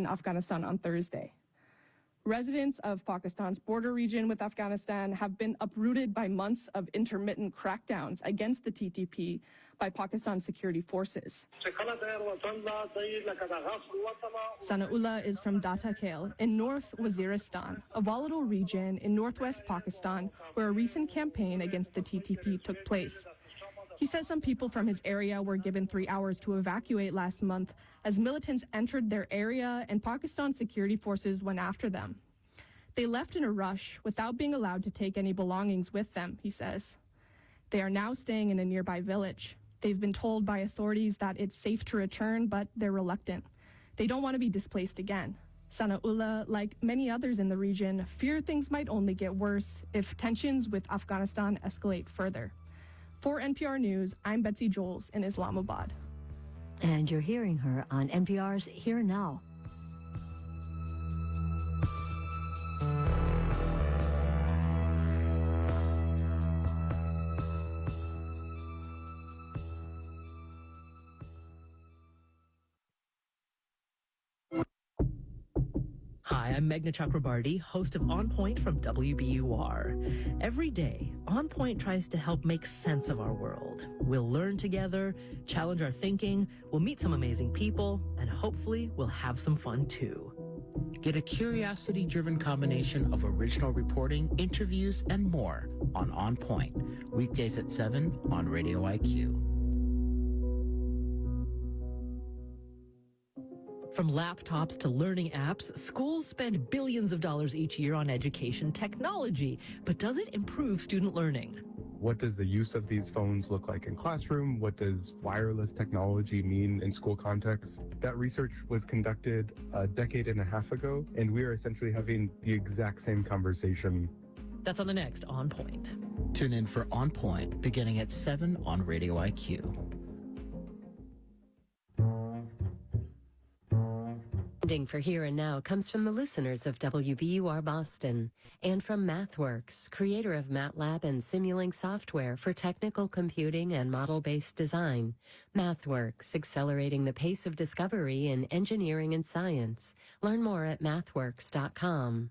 Afghanistan on Thursday. Residents of Pakistan's border region with Afghanistan have been uprooted by months of intermittent crackdowns against the TTP by Pakistan's security forces. Sanaullah is from Data Kale in North Waziristan, a volatile region in northwest Pakistan where a recent campaign against the TTP took place. He says some people from his area were given 3 hours to evacuate last month as militants entered their area and Pakistan's security forces went after them. They left in a rush without being allowed to take any belongings with them, he says. They are now staying in a nearby village. They've been told by authorities that it's safe to return, but they're reluctant. They don't want to be displaced again. Sanaullah, like many others in the region, fear things might only get worse if tensions with Afghanistan escalate further. For NPR News, I'm Betsy Joles in Islamabad. And you're hearing her on NPR's Here and Now. Hi, I'm Meghna Chakrabarti, host of On Point from WBUR. Every day, On Point tries to help make sense of our world. We'll learn together, challenge our thinking, we'll meet some amazing people, and hopefully we'll have some fun too. Get a curiosity-driven combination of original reporting, interviews, and more on Point, weekdays at 7 on Radio IQ. From laptops to learning apps, schools spend billions of dollars each year on education technology. But does it improve student learning? What does the use of these phones look like in classroom? What does wireless technology mean in school context? That research was conducted a decade and a half ago, and we are essentially having the exact same conversation. That's on the next On Point. Tune in for On Point, beginning at 7 on Radio IQ. Funding for Here and Now comes from the listeners of WBUR Boston and from MathWorks, creator of MATLAB and Simulink software for technical computing and model-based design. MathWorks, accelerating the pace of discovery in engineering and science. Learn more at mathworks.com.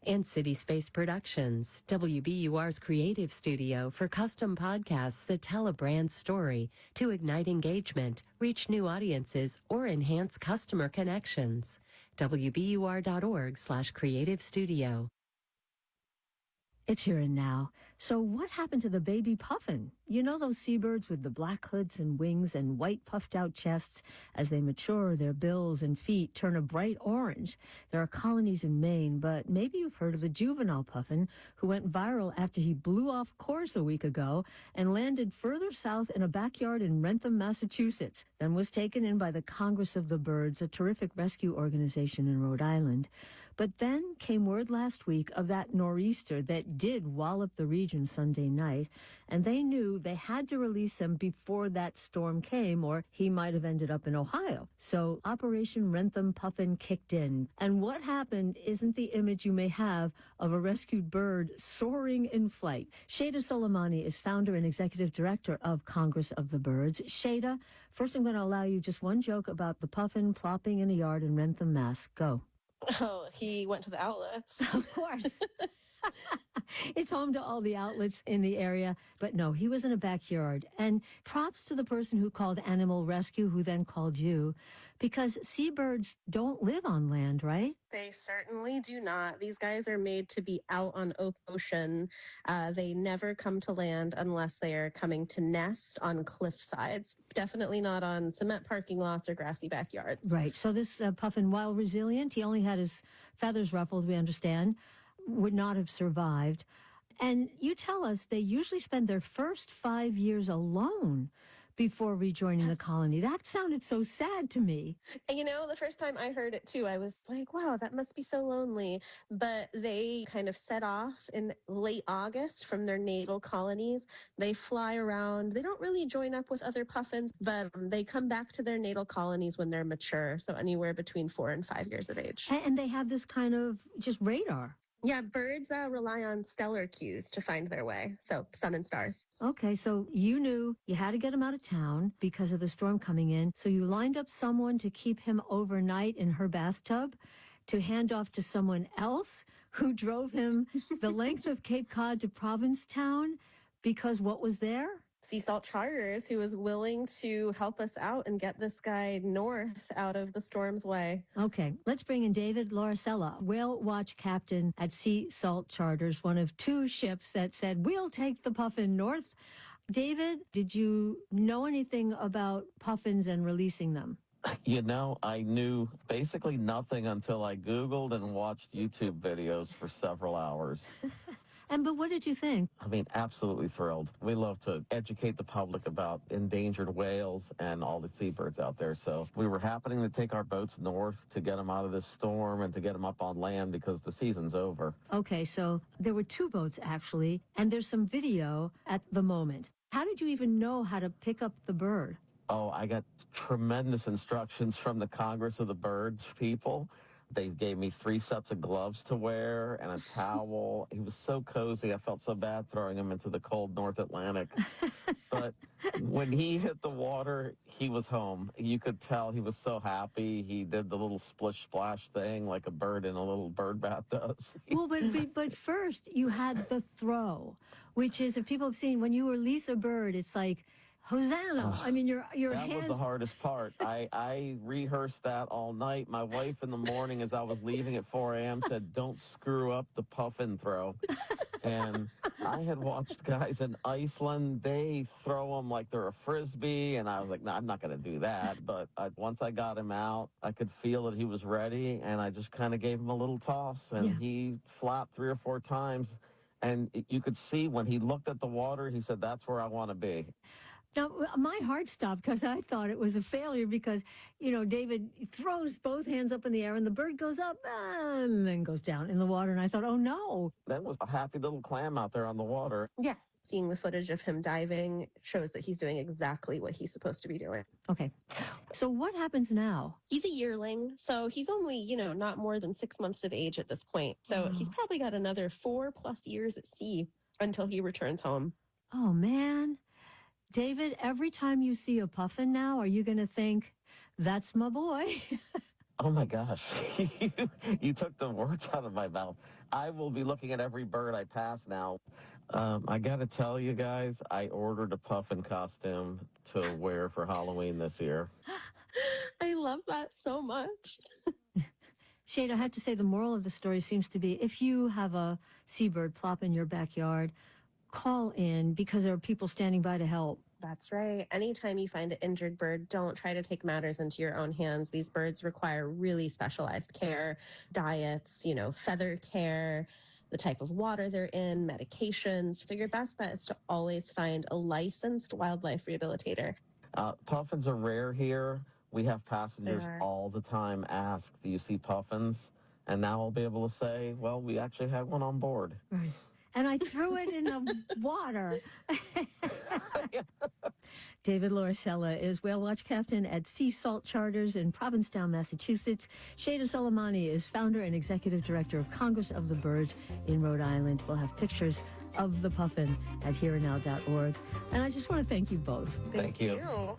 And City Space Productions, WBUR's creative studio for custom podcasts that tell a brand's story to ignite engagement, reach new audiences, or enhance customer connections. WBUR.org/creative studio. It's Here and Now. So what happened to the baby puffin? You know those seabirds with the black hoods and wings and white puffed out chests? As they mature, their bills and feet turn a bright orange. There are colonies in Maine, but maybe you've heard of the juvenile puffin who went viral after he blew off course a week ago and landed further south in a backyard in Wrentham, Massachusetts, then was taken in by the Congress of the Birds, a terrific rescue organization in Rhode Island. But then came word last week of that nor'easter that did wallop the region Sunday night, and they knew they had to release him before that storm came, or he might have ended up in Ohio. So Operation Wrentham Puffin kicked in. And what happened isn't the image you may have of a rescued bird soaring in flight. Shada Soleimani is founder and executive director of Congress of the Birds. Shada, first I'm going to allow you just one joke about the puffin plopping in a yard in Wrentham, Mass. Go. Oh, he went to the outlets. Of course. It's home to all the outlets in the area. But no, he was in a backyard. And props to the person who called Animal Rescue, who then called you, because seabirds don't live on land, right? They certainly do not. These guys are made to be out on ocean. They never come to land unless they are coming to nest on cliff sides. Definitely not on cement parking lots or grassy backyards. Right. So this puffin, while resilient, he only had his feathers ruffled, we understand, would not have survived. And you tell us they usually spend their first 5 years alone before rejoining the colony. That sounded so sad to me. And you know, the first time I heard it too, I was like, wow, that must be so lonely. But they kind of set off in late August from their natal colonies. They fly around. They don't really join up with other puffins, but they come back to their natal colonies when they're mature. So anywhere between 4 and 5 years of age. And they have this kind of just radar. Yeah, birds rely on stellar cues to find their way. So sun and stars. Okay, so you knew you had to get him out of town because of the storm coming in. So you lined up someone to keep him overnight in her bathtub to hand off to someone else who drove him the length of Cape Cod to Provincetown because what was there? Sea Salt Charters, who was willing to help us out and get this guy north out of the storm's way. Okay, let's bring in David Lauricella, whale watch captain at Sea Salt Charters, one of two ships that said, we'll take the puffin north. David, did you know anything about puffins and releasing them? You know, I knew basically nothing until I Googled and watched YouTube videos for several hours. But what did you think? I mean, absolutely thrilled. We love to educate the public about endangered whales and all the seabirds out there. So we were happening to take our boats north to get them out of this storm and to get them up on land because the season's over. Okay, so there were two boats actually, and there's some video at the moment. How did you even know how to pick up the bird? Oh, I got tremendous instructions from the Congress of the Birds people. They gave me 3 sets of gloves to wear and a towel. He was so cozy. I felt so bad throwing him into the cold North Atlantic. But when he hit the water, he was home. You could tell he was so happy. He did the little splish splash thing like a bird in a little bird bath does. Well, but first you had the throw, which is, if people have seen, when you release a bird, it's like, Hosanna. I mean, your that hands. was the hardest part. I rehearsed that all night. My wife in the morning, as I was leaving at 4 a.m., said, don't screw up the puffin throw. And I had watched guys in Iceland. They throw them like they're a Frisbee. And I was like, no, I'm not going to do that. But once I got him out, I could feel that he was ready. And I just kind of gave him a little toss. And he flapped 3 or 4 times. And you could see when he looked at the water, he said, that's where I want to be. Now, my heart stopped because I thought it was a failure because, you know, David throws both hands up in the air and the bird goes up and then goes down in the water. And I thought, oh, no. That was a happy little clam out there on the water. Yes. Seeing the footage of him diving shows that he's doing exactly what he's supposed to be doing. Okay. So what happens now? He's a yearling, so he's only, not more than 6 months of age at this point. So he's probably got another 4+ years at sea until he returns home. Oh, man. David, every time you see a puffin now, are you going to think, that's my boy? Oh, my gosh. You took the words out of my mouth. I will be looking at every bird I pass now. I got to tell you guys, I ordered a puffin costume to wear for Halloween this year. I love that so much. Shade, I have to say the moral of the story seems to be if you have a seabird plop in your backyard, call in because there are people standing by to help. That's right. Anytime you find an injured bird, don't try to take matters into your own hands. These birds require really specialized care, diets, feather care, the type of water they're in, medications. So your best bet is to always find a licensed wildlife rehabilitator. Puffins are rare here. We have passengers all the time ask, do you see puffins? And now I'll be able to say, well, we actually had one on board. Right. And I threw it in the water. David Lauricella is whale watch captain at Sea Salt Charters in Provincetown, Massachusetts. Shada Soleimani is founder and executive director of Congress of the Birds in Rhode Island. We'll have pictures of the puffin at hereandnow.org. And I just want to thank you both. Thank you.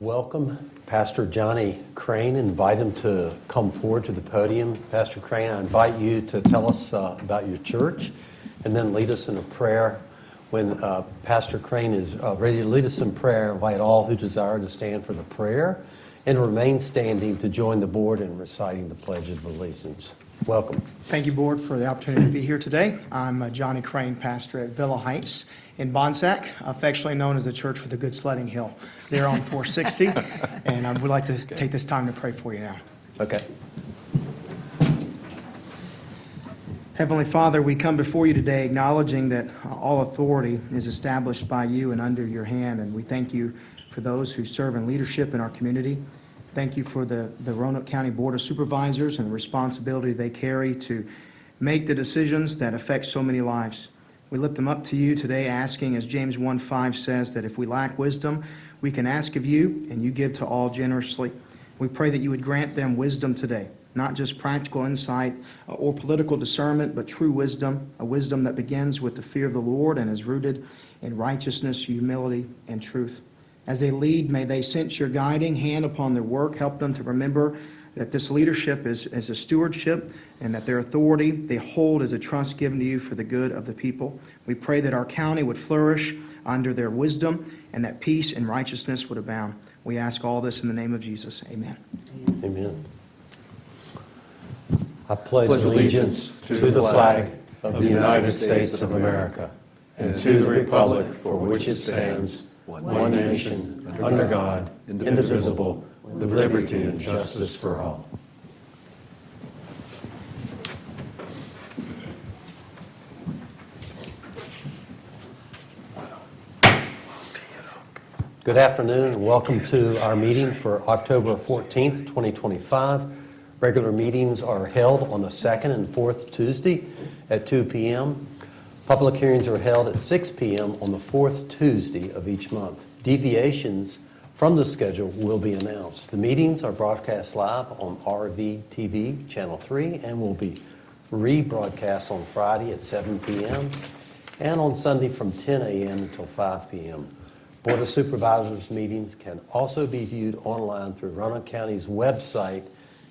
Welcome Pastor Johnny Crane. Invite him to come forward to the podium. Pastor Crane, I invite you to tell us about your church and then lead us in a prayer. When Pastor Crane is ready to lead us in prayer, invite all who desire to stand for the prayer and remain standing to join the board in reciting the Pledge of Allegiance. Welcome. Thank you, Board, for the opportunity to be here today. I'm Johnny Crane, pastor at Villa Heights in Bonsack, affectionately known as the Church for the Good Sledding Hill. They're on 460, and I would like to take this time to pray for you now. Okay. Heavenly Father, we come before you today acknowledging that all authority is established by you and under your hand, and we thank you for those who serve in leadership in our community. Thank you for the Roanoke County Board of Supervisors and the responsibility they carry to make the decisions that affect so many lives. We lift them up to you today, asking, as James 1:5 says, that if we lack wisdom, we can ask of you, and you give to all generously. We pray that you would grant them wisdom today, not just practical insight or political discernment, but true wisdom, a wisdom that begins with the fear of the Lord and is rooted in righteousness, humility, and truth. As they lead, may they sense your guiding hand upon their work. Help them to remember that this leadership is a stewardship and that their authority they hold is a trust given to you for the good of the people. We pray that our county would flourish under their wisdom and that peace and righteousness would abound. We ask all this in the name of Jesus. Amen. Amen. I pledge allegiance to the flag of the United States of America and to the republic for which it stands, one nation, under God, indivisible, with liberty and justice for all. Good afternoon and welcome to our meeting for October 14th, 2025. Regular meetings are held on the second and fourth Tuesday at 2 p.m. Public hearings are held at 6 p.m. on the fourth Tuesday of each month. Deviations from the schedule will be announced. The meetings are broadcast live on RVTV Channel 3 and will be rebroadcast on Friday at 7 p.m. and on Sunday from 10 a.m. until 5 p.m. Board of Supervisors meetings can also be viewed online through Roanoke County's website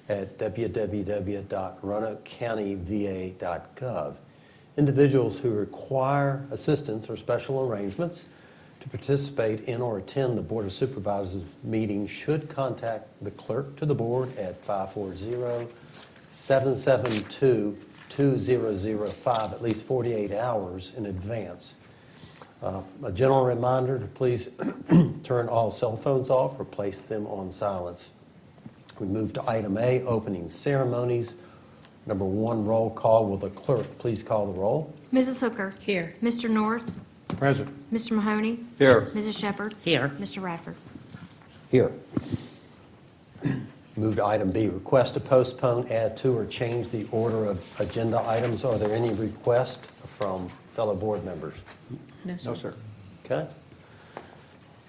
at www.roanokecountyva.gov. Individuals who require assistance or special arrangements to participate in or attend the Board of Supervisors meeting should contact the clerk to the board at 540-772-2005 at least 48 hours in advance. A general reminder to please turn all cell phones off or place them on silence. We move to item A, opening ceremonies. Number 1, roll call. Will the clerk please call the roll? Mrs. Hooker. Here. Mr. North. Present. Mr. Mahoney. Here. Mrs. Shepherd. Here. Mr. Radford. Here. Move to item B, request to postpone, add to, or change the order of agenda items. Are there any requests from fellow board members? No, sir. Okay.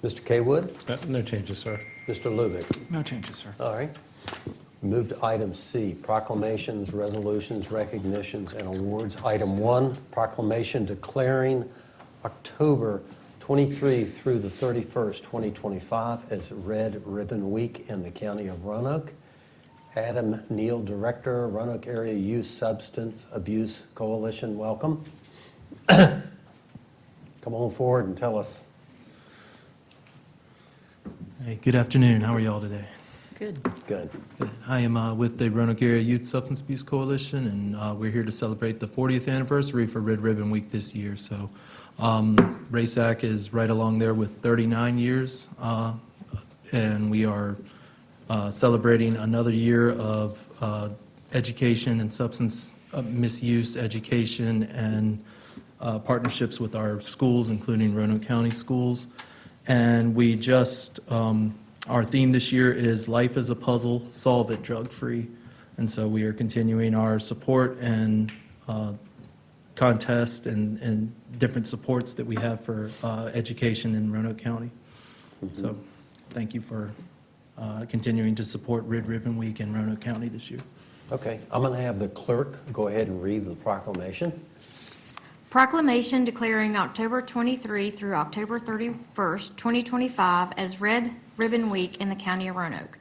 Mr. Kaywood? No changes, sir. Mr. Lubick? No changes, sir. All right. Move to item C, proclamations, resolutions, recognitions, and awards. Item 1, proclamation declaring October 23 through the 31st, 2025 as Red Ribbon Week in the county of Roanoke. Adam Neal, Director, Roanoke Area Youth Substance Abuse Coalition, welcome. Come on forward and tell us. Hey, good afternoon. How are y'all today? Good. Good. I am with the Roanoke Area Youth Substance Abuse Coalition, and we're here to celebrate the 40th anniversary for Red Ribbon Week this year. So RASAC is right along there with 39 years, and we are celebrating another year of education and substance misuse education and partnerships with our schools, including Roanoke County schools. And we just, our theme this year is Life is a Puzzle, Solve It Drug-Free. And so we are continuing our support and contest and different supports that we have for education in Roanoke County. So thank you for continuing to support Red Ribbon Week in Roanoke County this year. Okay, I'm going to have the clerk go ahead and read the proclamation. Proclamation declaring October 23 through October 31st, 2025 as Red Ribbon Week in the County of Roanoke.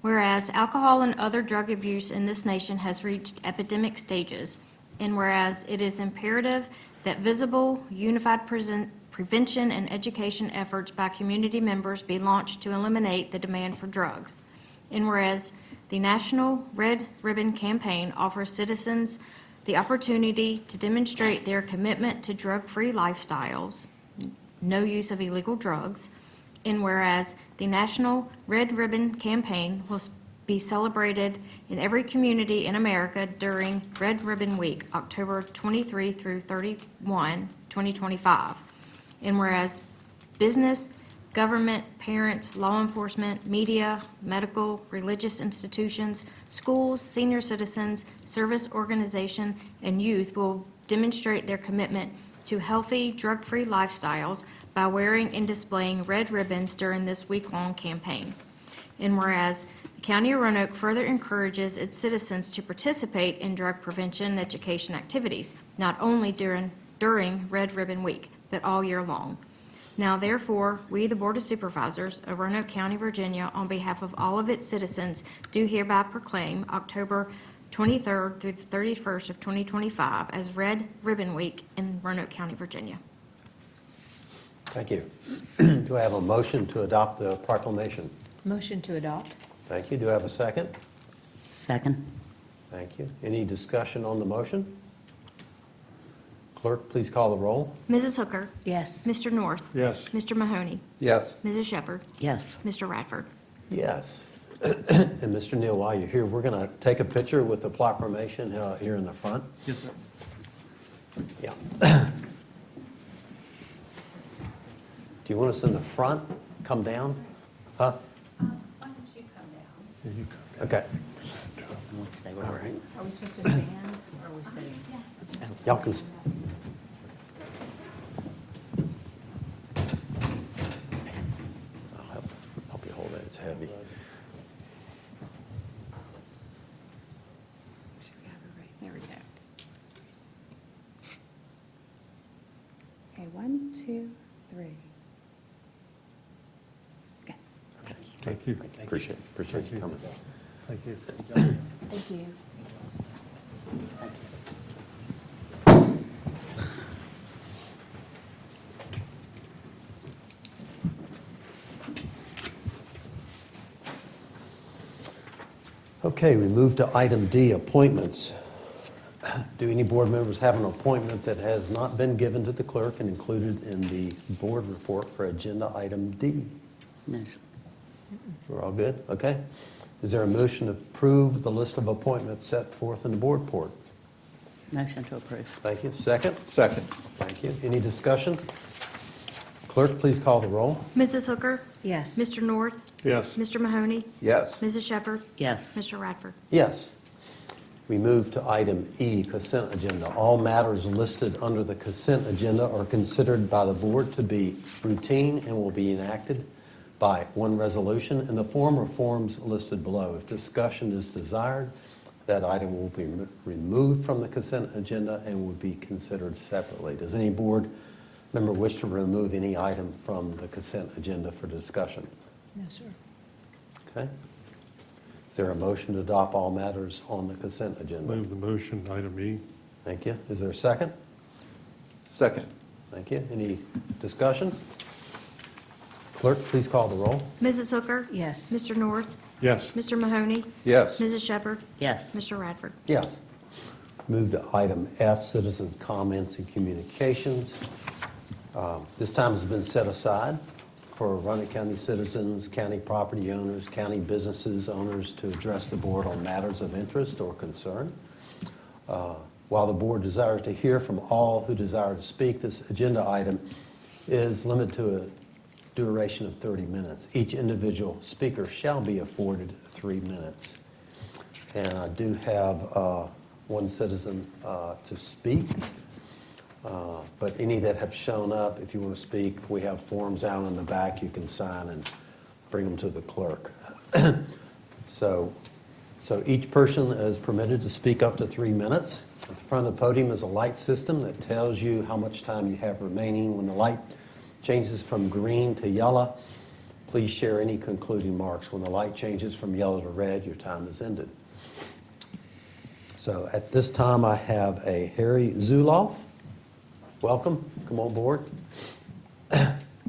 Whereas alcohol and other drug abuse in this nation has reached epidemic stages, and whereas it is imperative that visible, unified prevention and education efforts by community members be launched to eliminate the demand for drugs. And whereas the National Red Ribbon Campaign offers citizens the opportunity to demonstrate their commitment to drug-free lifestyles, no use of illegal drugs, and whereas the National Red Ribbon Campaign will be celebrated in every community in America during Red Ribbon Week, October 23 through 31, 2025. And whereas business, government, parents, law enforcement, media, medical, religious institutions, schools, senior citizens, service organization, and youth will demonstrate their commitment to healthy, drug-free lifestyles by wearing and displaying red ribbons during this week-long campaign. And whereas the County of Roanoke further encourages its citizens to participate in drug prevention and education activities, not only during Red Ribbon Week, but all year long. Now therefore, we, the Board of Supervisors of Roanoke County, Virginia, on behalf of all of its citizens, do hereby proclaim October 23rd through the 31st of 2025 as Red Ribbon Week in Roanoke County, Virginia. Thank you. Do I have a motion to adopt the proclamation? Motion to adopt. Thank you. Do I have a second? Second. Thank you. Any discussion on the motion? Clerk, please call the roll. Mrs. Hooker. Yes. Mr. North. Yes. Mr. Mahoney. Yes. Mrs. Shepherd. Yes. Mr. Radford. Yes. And Mr. Neal, while you're here, we're going to take a picture with the proclamation here in the front. Yes, sir. Yeah. Do you want us in the front? Come down? Huh? Why don't you come down? Okay. All right. Are we supposed to stand or are we sitting? Yes. Y'all can. I'll help you hold it. It's heavy. There we go. Okay, 1, 2, 3. Okay. Thank you. Appreciate you coming. Thank you. Thank you. Okay, we move to item D, appointments. Do any board members have an appointment that has not been given to the clerk and included in the board report for agenda item D? No. We're all good? Okay. Is there a motion to approve the list of appointments set forth in the board report? Motion to approve. Thank you. Second? Second. Thank you. Any discussion? Clerk, please call the roll. Mrs. Hooker. Yes. Mr. North. Yes. Mr. Mahoney. Yes. Mrs. Shepherd. Yes. Mr. Radford. Yes. We move to item E, consent agenda. All matters listed under the consent agenda are considered by the board to be routine and will be enacted by one resolution in the form or forms listed below. If discussion is desired, that item will be removed from the consent agenda and will be considered separately. Does any board member wish to remove any item from the consent agenda for discussion? No, sir. Okay. Is there a motion to adopt all matters on the consent agenda? Move the motion, item E. Thank you. Is there a second? Second. Thank you. Any discussion? Clerk, please call the roll. Mrs. Hooker. Yes. Mr. North. Yes. Mr. Mahoney. Yes. Mrs. Shepherd. Yes. Mr. Radford. Yes. Move to item F, citizens' comments and communications. This time has been set aside for Roanoke County citizens, county property owners, county businesses owners to address the board on matters of interest or concern. While the board desires to hear from all who desire to speak, this agenda item is limited to a duration of 30 minutes. Each individual speaker shall be afforded 3 minutes. And I do have one citizen to speak. But any that have shown up, if you want to speak, we have forms out in the back you can sign and bring them to the clerk. So each person is permitted to speak up to 3 minutes. At the front of the podium is a light system that tells you how much time you have remaining. When the light changes from green to yellow, please share any concluding marks. When the light changes from yellow to red, your time is ended. So at this time, I have a Harry Zuloff. Welcome. Come on board.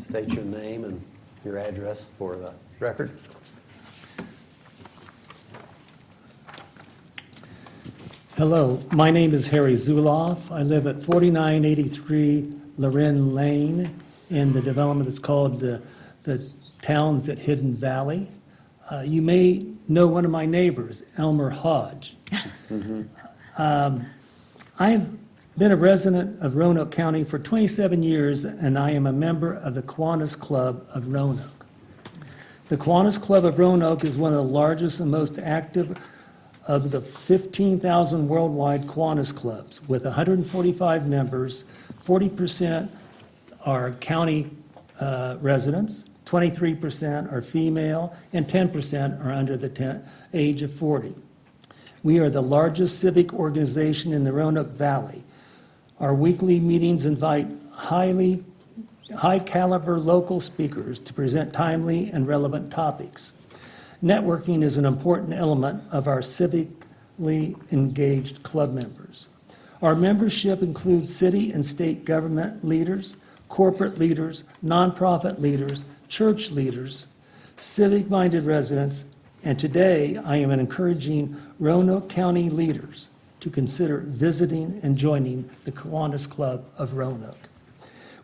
State your name and your address for the record. Hello, my name is Harry Zuloff. I live at 4983 Loren Lane in the development that's called the Towns at Hidden Valley. You may know one of my neighbors, Elmer Hodge. I've been a resident of Roanoke County for 27 years, and I am a member of the Kiwanis Club of Roanoke. The Kiwanis Club of Roanoke is one of the largest and most active of the 15,000 worldwide Kiwanis clubs, with 145 members. 40% are county residents, 23% are female, and 10% are under the age of 40. We are the largest civic organization in the Roanoke Valley. Our weekly meetings invite high-caliber local speakers to present timely and relevant topics. Networking is an important element of our civically engaged club members. Our membership includes city and state government leaders, corporate leaders, nonprofit leaders, church leaders, civic-minded residents, and today I am encouraging Roanoke County leaders to consider visiting and joining the Kiwanis Club of Roanoke.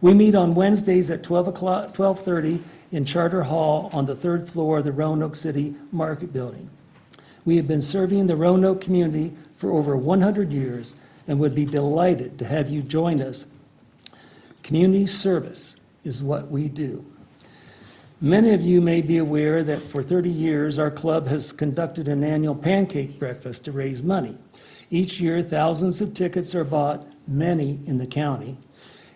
We meet on Wednesdays at 12:30 in Charter Hall on the 3rd floor of the Roanoke City Market Building. We have been serving the Roanoke community for over 100 years and would be delighted to have you join us. Community service is what we do. Many of you may be aware that for 30 years, our club has conducted an annual pancake breakfast to raise money. Each year, thousands of tickets are bought, many in the county,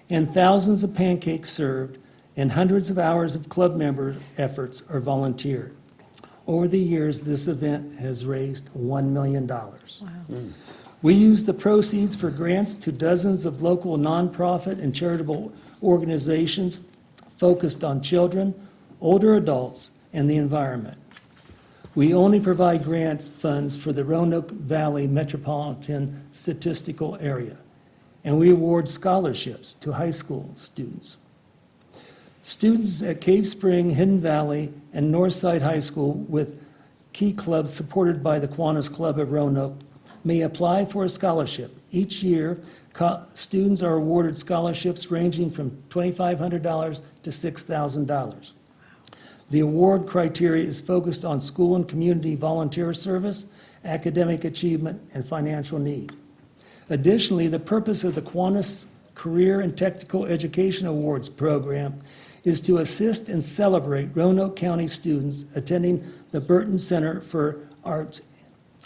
and thousands of pancakes served, and hundreds of hours of club member efforts are volunteered. Over the years, this event has raised $1 million. Wow. We use the proceeds for grants to dozens of local nonprofit and charitable organizations focused on children, older adults, and the environment. We only provide grants funds for the Roanoke Valley Metropolitan Statistical Area, and we award scholarships to high school students. Students at Cave Spring, Hidden Valley, and Northside High School with key clubs supported by the Kiwanis Club of Roanoke may apply for a scholarship. Each year, students are awarded scholarships ranging from $2,500 to $6,000. The award criteria is focused on school and community volunteer service, academic achievement, and financial need. Additionally, the purpose of the Kiwanis Career and Technical Education Awards program is to assist and celebrate Roanoke County students attending the Burton Center for Arts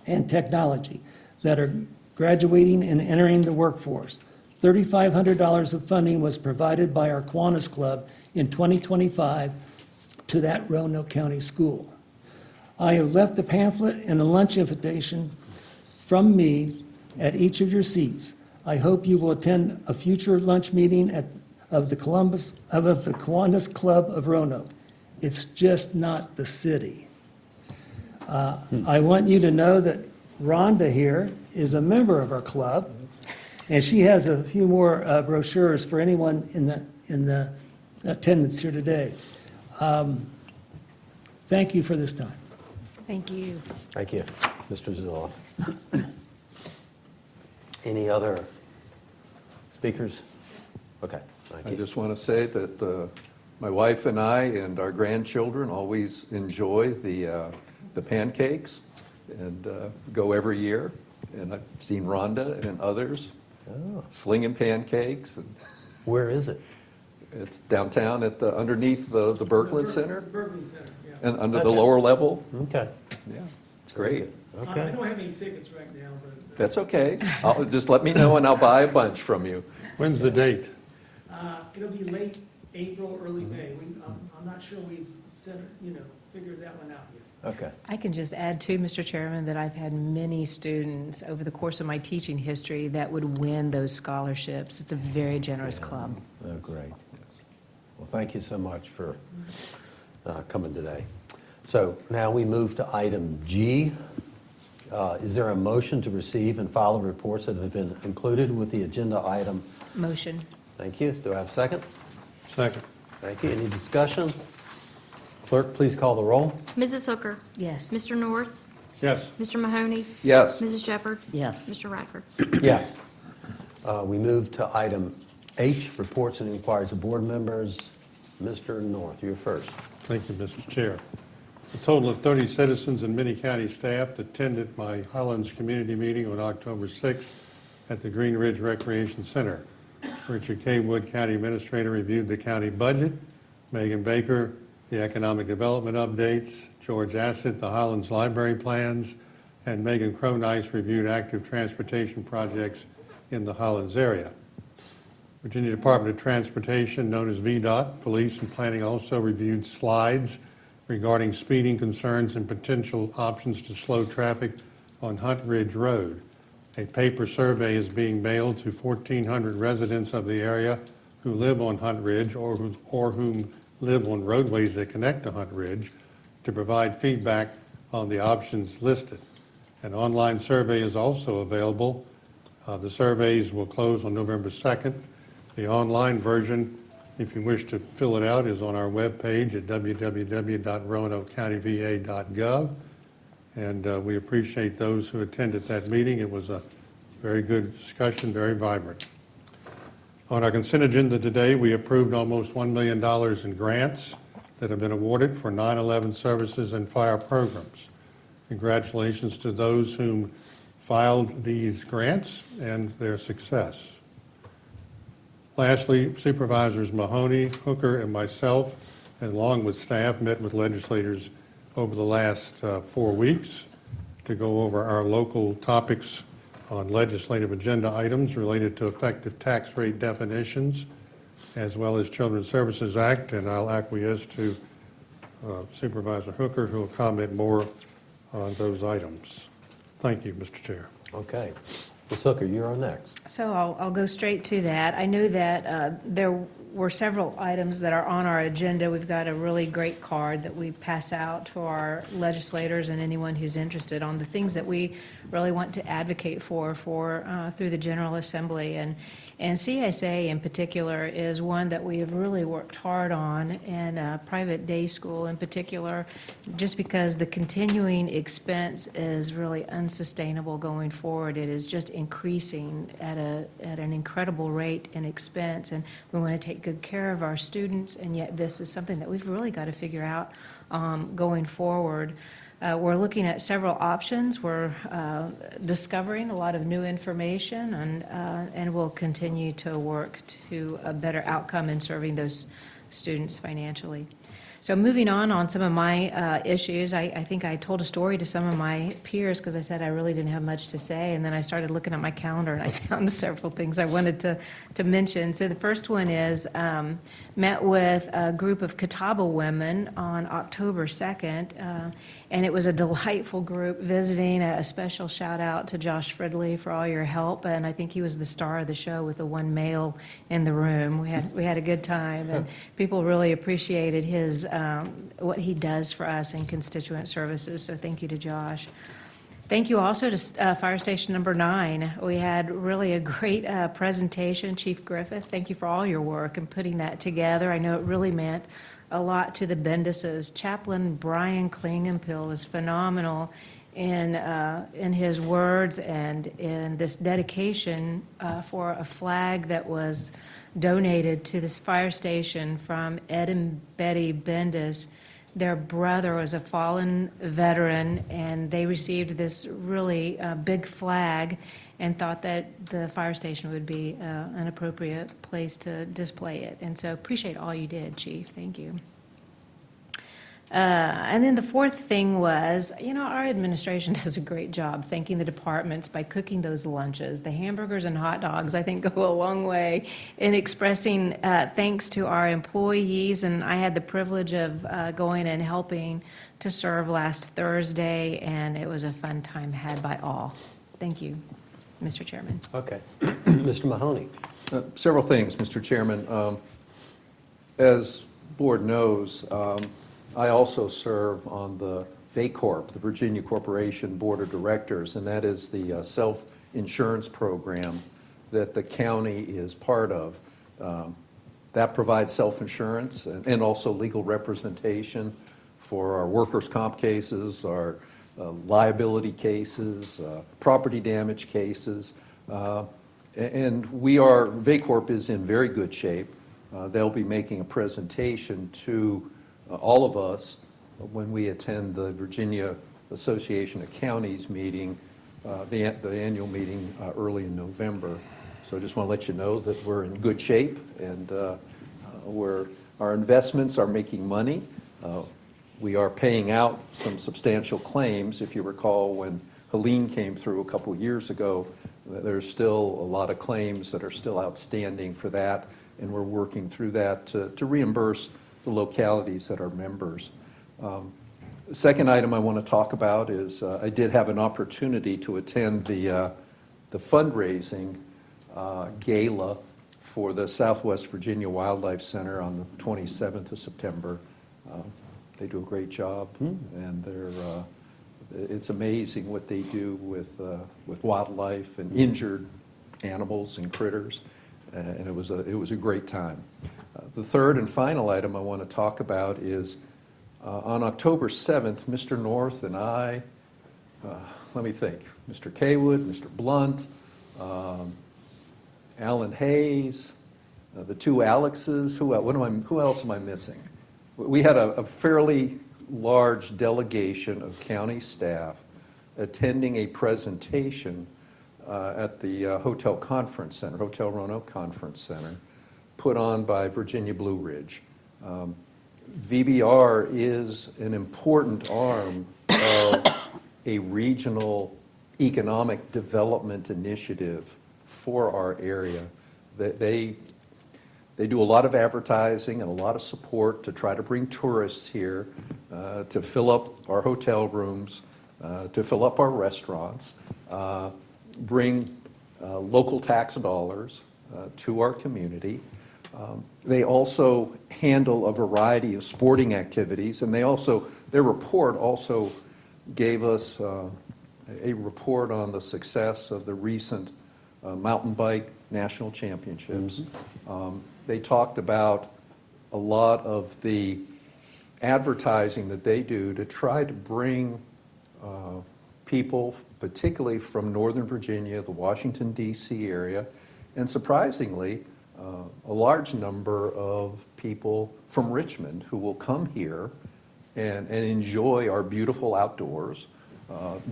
and Technology that are graduating and entering the workforce. $3,500 of funding was provided by our Kiwanis Club in 2025 to that Roanoke County school. I have left the pamphlet and a lunch invitation from me at each of your seats. I hope you will attend a future lunch meeting of the Kiwanis Club of Roanoke. It's just not the city. I want you to know that Rhonda here is a member of our club, and she has a few more brochures for anyone in the attendance here today. Thank you for this time. Thank you. Thank you, Mr. Zuloff. Any other speakers? Okay, thank you. I just want to say that my wife and I and our grandchildren always enjoy the pancakes and go every year. And I've seen Rhonda and others slinging pancakes. Where is it? It's downtown at underneath the Berkland Center. Berkland Center, yeah. And under the lower level. Okay. Yeah, it's great. Okay. I don't have any tickets right now, but. That's okay. Just let me know and I'll buy a bunch from you. When's the date? It'll be late April, early May. I'm not sure we've figured that one out yet. Okay. I can just add too, Mr. Chairman, that I've had many students over the course of my teaching history that would win those scholarships. It's a very generous club. Oh, great. Well, thank you so much for coming today. So now we move to item G. Is there a motion to receive and file the reports that have been included with the agenda item? Motion. Thank you. Do I have a second? Second. Thank you. Any discussion? Clerk, please call the roll. Mrs. Hooker. Yes. Mr. North. Yes. Mr. Mahoney. Yes. Mrs. Shepherd. Yes. Mr. Radford. Yes. We move to item H, reports and inquiries of board members. Mr. North, you're first. Thank you, Mr. Chair. A total of 30 citizens and many county staff attended my Highlands Community Meeting on October 6th at the Green Ridge Recreation Center. Richard K. Wood, County Administrator, reviewed the county budget. Megan Baker, the economic development updates. George Assett, the Highlands Library plans. And Megan Cronice reviewed active transportation projects in the Highlands area. Virginia Department of Transportation, known as VDOT, Police and Planning also reviewed slides regarding speeding concerns and potential options to slow traffic on Hunt Ridge Road. A paper survey is being mailed to 1,400 residents of the area who live on Hunt Ridge or whom live on roadways that connect to Hunt Ridge to provide feedback on the options listed. An online survey is also available. The surveys will close on November 2nd. The online version, if you wish to fill it out, is on our webpage at www.roanokecountyva.gov. And we appreciate those who attended that meeting. It was a very good discussion, very vibrant. On our consent agenda today, we approved almost $1 million in grants that have been awarded for 9/11 services and fire programs. Congratulations to those whom filed these grants and their success. Lastly, Supervisors Mahoney, Hooker, and myself, along with staff, met with legislators over the last 4 weeks to go over our local topics on legislative agenda items related to effective tax rate definitions, as well as Children's Services Act, and I'll acquiesce to Supervisor Hooker, who will comment more on those items. Thank you, Mr. Chair. Okay. Ms. Hooker, you're on next. So I'll go straight to that. I know that there were several items that are on our agenda. We've got a really great card that we pass out to our legislators and anyone who's interested on the things that we really want to advocate for through the General Assembly. And CSA in particular is one that we have really worked hard on, and private day school in particular, just because the continuing expense is really unsustainable going forward. It is just increasing at an incredible rate in expense, and we want to take good care of our students, and yet this is something that we've really got to figure out going forward. We're looking at several options. We're discovering a lot of new information, and we'll continue to work to a better outcome in serving those students financially. So moving on some of my issues, I think I told a story to some of my peers because I said I really didn't have much to say, and then I started looking at my calendar and I found several things I wanted to mention. So the first one is met with a group of Catawba women on October 2nd, and it was a delightful group visiting. A special shout out to Josh Fridley for all your help, and I think he was the star of the show with the one male in the room. We had a good time, and people really appreciated his what he does for us in constituent services, so thank you to Josh. Thank you also to Fire Station number 9. We had really a great presentation. Chief Griffith, thank you for all your work in putting that together. I know it really meant a lot to the Bendises. Chaplain Brian Klingenpill was phenomenal in his words and in this dedication for a flag that was donated to this fire station from Ed and Betty Bendis. Their brother was a fallen veteran, and they received this really big flag and thought that the fire station would be an appropriate place to display it. And so appreciate all you did, Chief. Thank you. And then the fourth thing was, our administration does a great job thanking the departments by cooking those lunches. The hamburgers and hot dogs, I think, go a long way in expressing thanks to our employees. And I had the privilege of going and helping to serve last Thursday, and it was a fun time had by all. Thank you, Mr. Chairman. Okay. Mr. Mahoney. Several things, Mr. Chairman. As board knows, I also serve on the VACORP, the Virginia Corporation Board of Directors, and that is the self-insurance program that the county is part of. That provides self-insurance and also legal representation for our workers' comp cases, our liability cases, property damage cases. And VACORP is in very good shape. They'll be making a presentation to all of us when we attend the Virginia Association of Counties meeting, the annual meeting early in November. So I just want to let you know that we're in good shape, and our investments are making money. We are paying out some substantial claims. If you recall, when Helene came through a couple years ago, there's still a lot of claims that are still outstanding for that, and we're working through that to reimburse the localities that are members. The second item I want to talk about is I did have an opportunity to attend the fundraising gala for the Southwest Virginia Wildlife Center on the 27th of September. They do a great job, and it's amazing what they do with wildlife and injured animals and critters, and it was a great time. The third and final item I want to talk about is on October 7th, Mr. North and I, let me think, Mr. Kaywood, Mr. Blunt, Alan Hayes, the two Alexes, who else am I missing? We had a fairly large delegation of county staff attending a presentation at the Hotel Roanoke Conference Center, put on by Virginia Blue Ridge. VBR is an important arm of a regional economic development initiative for our area. They do a lot of advertising and a lot of support to try to bring tourists here, to fill up our hotel rooms, to fill up our restaurants, bring local tax dollars to our community. They also handle a variety of sporting activities, and their report also gave us a report on the success of the recent mountain bike national championships. They talked about a lot of the advertising that they do to try to bring people, particularly from Northern Virginia, the Washington, D.C. area, and surprisingly, a large number of people from Richmond who will come here and enjoy our beautiful outdoors.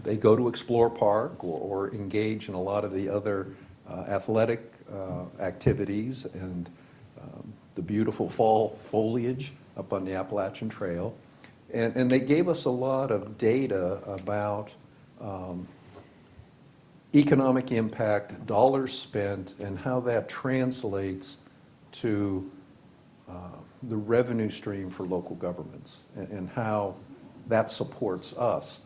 They go to Explore Park or engage in a lot of the other athletic activities and the beautiful fall foliage up on the Appalachian Trail. And they gave us a lot of data about economic impact, dollars spent, and how that translates to the revenue stream for local governments and how that supports us.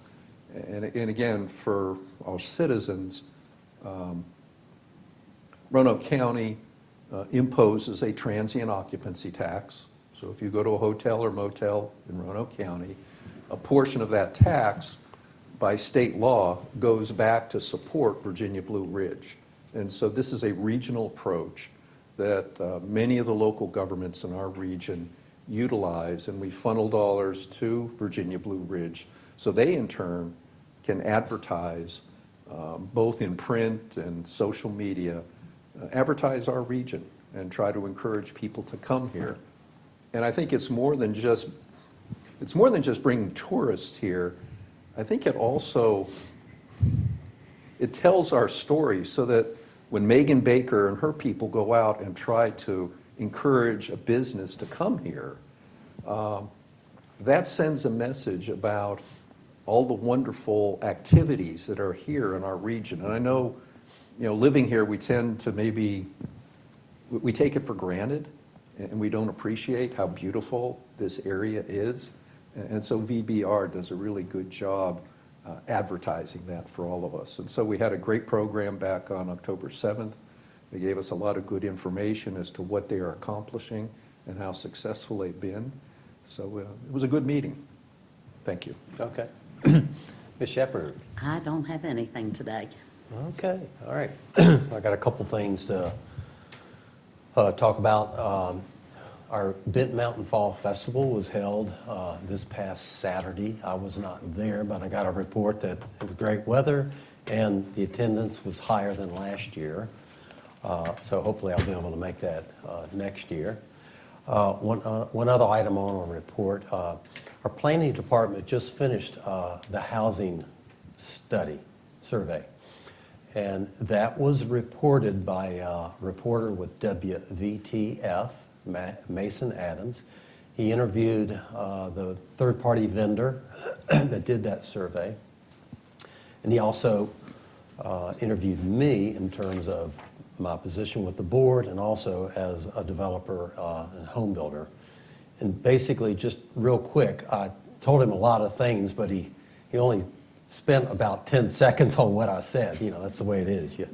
And again, for our citizens, Roanoke County imposes a transient occupancy tax. So if you go to a hotel or motel in Roanoke County, a portion of that tax by state law goes back to support Virginia Blue Ridge. And so this is a regional approach that many of the local governments in our region utilize, and we funnel dollars to Virginia Blue Ridge so they in turn can advertise both in print and social media, advertise our region and try to encourage people to come here. And I think it's more than just bringing tourists here. I think it tells our story so that when Megan Baker and her people go out and try to encourage a business to come here, that sends a message about all the wonderful activities that are here in our region. And I know, living here, we tend to we take it for granted, and we don't appreciate how beautiful this area is. And so VBR does a really good job advertising that for all of us. And so we had a great program back on October 7th. They gave us a lot of good information as to what they are accomplishing and how successful they've been. So it was a good meeting. Thank you. Okay. Ms. Shepherd. I don't have anything today. Okay, all right. I got a couple things to talk about. Our Vinton Mountain Fall Festival was held this past Saturday. I was not there, but I got a report that it was great weather and the attendance was higher than last year. So hopefully I'll be able to make that next year. One other item on our report, our planning department just finished the housing survey. And that was reported by a reporter with WVTF, Mason Adams. He interviewed the third-party vendor that did that survey. And he also interviewed me in terms of my position with the board and also as a developer and home builder. And basically, just real quick, I told him a lot of things, but he only spent about 10 seconds on what I said. That's the way it is. You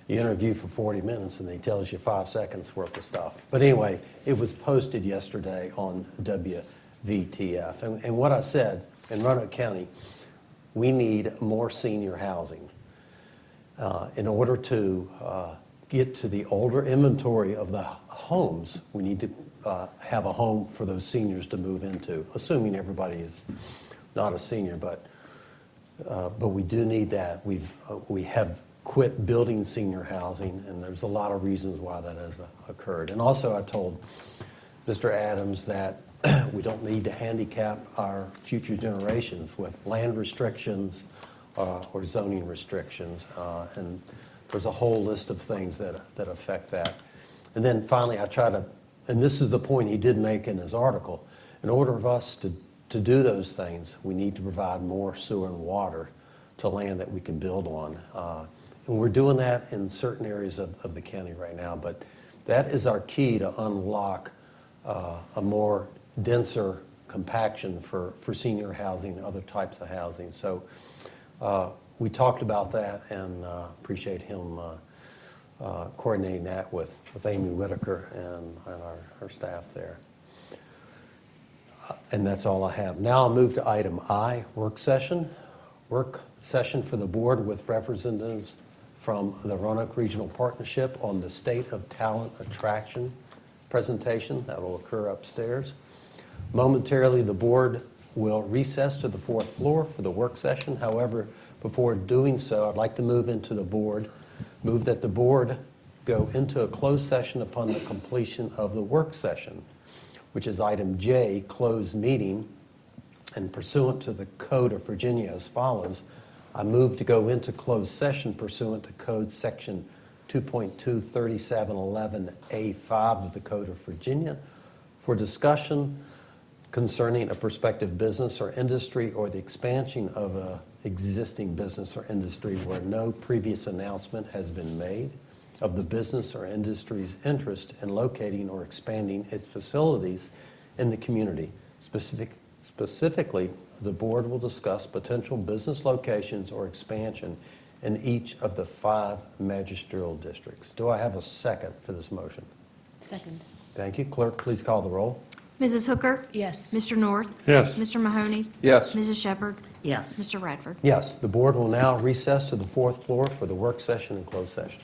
interview for 40 minutes and he tells you 5 seconds worth of stuff. But anyway, it was posted yesterday on WVTF. And what I said, in Roanoke County, we need more senior housing. In order to get to the older inventory of the homes, we need to have a home for those seniors to move into, assuming everybody is not a senior, but we do need that. We have quit building senior housing, and there's a lot of reasons why that has occurred. And also I told Mr. Adams that we don't need to handicap our future generations with land restrictions or zoning restrictions, and there's a whole list of things that affect that. And then finally, I try to, and this is the point he did make in his article, in order of us to do those things, we need to provide more sewer and water to land that we can build on. And we're doing that in certain areas of the county right now, but that is our key to unlock a more denser compaction for senior housing and other types of housing. So we talked about that, and appreciate him coordinating that with Amy Whitaker and our staff there. And that's all I have. Now I'll move to item I, work session. Work session for the board with representatives from the Roanoke Regional Partnership on the State of Talent Attraction presentation that will occur upstairs. Momentarily, the board will recess to the fourth floor for the work session. However, before doing so, I'd like to move that the board go into a closed session upon the completion of the work session, which is item J, closed meeting, and pursuant to the Code of Virginia as follows. I move to go into closed session pursuant to Code Section 2.23711A5 of the Code of Virginia for discussion concerning a prospective business or industry or the expansion of an existing business or industry where no previous announcement has been made of the business or industry's interest in locating or expanding its facilities in the community. Specifically, the board will discuss potential business locations or expansion in each of the 5 magisterial districts. Do I have a second for this motion? Second. Thank you. Clerk, please call the roll. Mrs. Hooker? Yes. Mr. North? Yes. Mr. Mahoney? Yes. Mrs. Shepherd? Yes. Mr. Radford? Yes, the board will now recess to the fourth floor for the work session and closed session.